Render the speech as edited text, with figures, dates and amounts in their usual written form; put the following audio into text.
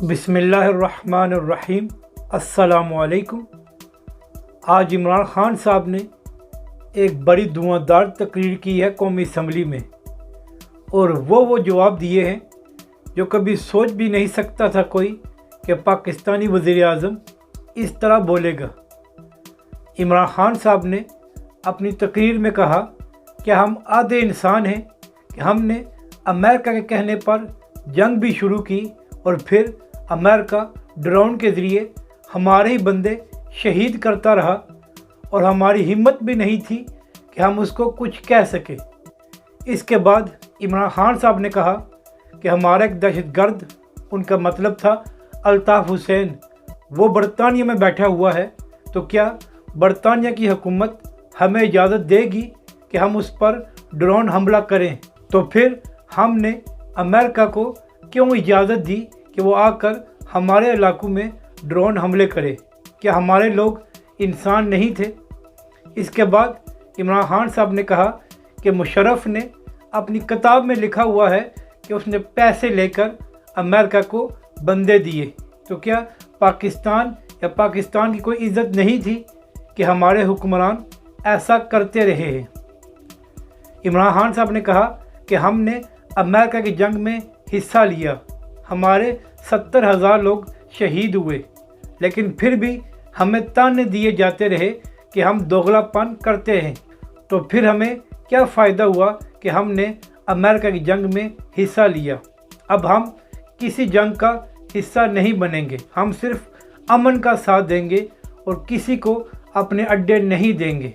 بسم اللہ الرحمن الرحیم۔ السلام علیکم۔ آج عمران خان صاحب نے ایک بڑی دھواں تقریر کی ہے قومی اسمبلی میں، اور وہ جواب دیے ہیں جو کبھی سوچ بھی نہیں سکتا تھا کوئی کہ پاکستانی وزیر اعظم اس طرح بولے گا۔ عمران خان صاحب نے اپنی تقریر میں کہا کہ ہم آدھے انسان ہیں کہ ہم نے امریکہ کے کہنے پر جنگ بھی شروع کی، اور پھر امریکہ ڈرون کے ذریعے ہمارے ہی بندے شہید کرتا رہا، اور ہماری ہمت بھی نہیں تھی کہ ہم اس کو کچھ کہہ سکے۔ اس کے بعد عمران خان صاحب نے کہا کہ ہمارا ایک دہشت گرد، ان کا مطلب تھا الطاف حسین، وہ برطانیہ میں بیٹھا ہوا ہے، تو کیا برطانیہ کی حکومت ہمیں اجازت دے گی کہ ہم اس پر ڈرون حملہ کریں؟ تو پھر ہم نے امریکہ کو کیوں اجازت دی کہ وہ آ کر ہمارے علاقوں میں ڈرون حملے کرے؟ کیا ہمارے لوگ انسان نہیں تھے؟ اس کے بعد عمران خان صاحب نے کہا کہ مشرف نے اپنی کتاب میں لکھا ہوا ہے کہ اس نے پیسے لے کر امریکہ کو بندے دیے، تو کیا پاکستان یا پاکستان کی کوئی عزت نہیں تھی کہ ہمارے حکمران ایسا کرتے رہے ہیں؟ عمران خان صاحب نے کہا کہ ہم نے امریکہ کی جنگ میں حصہ لیا، ہمارے 70,000 لوگ شہید ہوئے، لیکن پھر بھی ہمیں تانے دیے جاتے رہے کہ ہم دوغلا پن کرتے ہیں۔ تو پھر ہمیں کیا فائدہ ہوا کہ ہم نے امریکہ کی جنگ میں حصہ لیا؟ اب ہم کسی جنگ کا حصہ نہیں بنیں گے، ہم صرف امن کا ساتھ دیں گے اور کسی کو اپنے اڈے نہیں دیں گے۔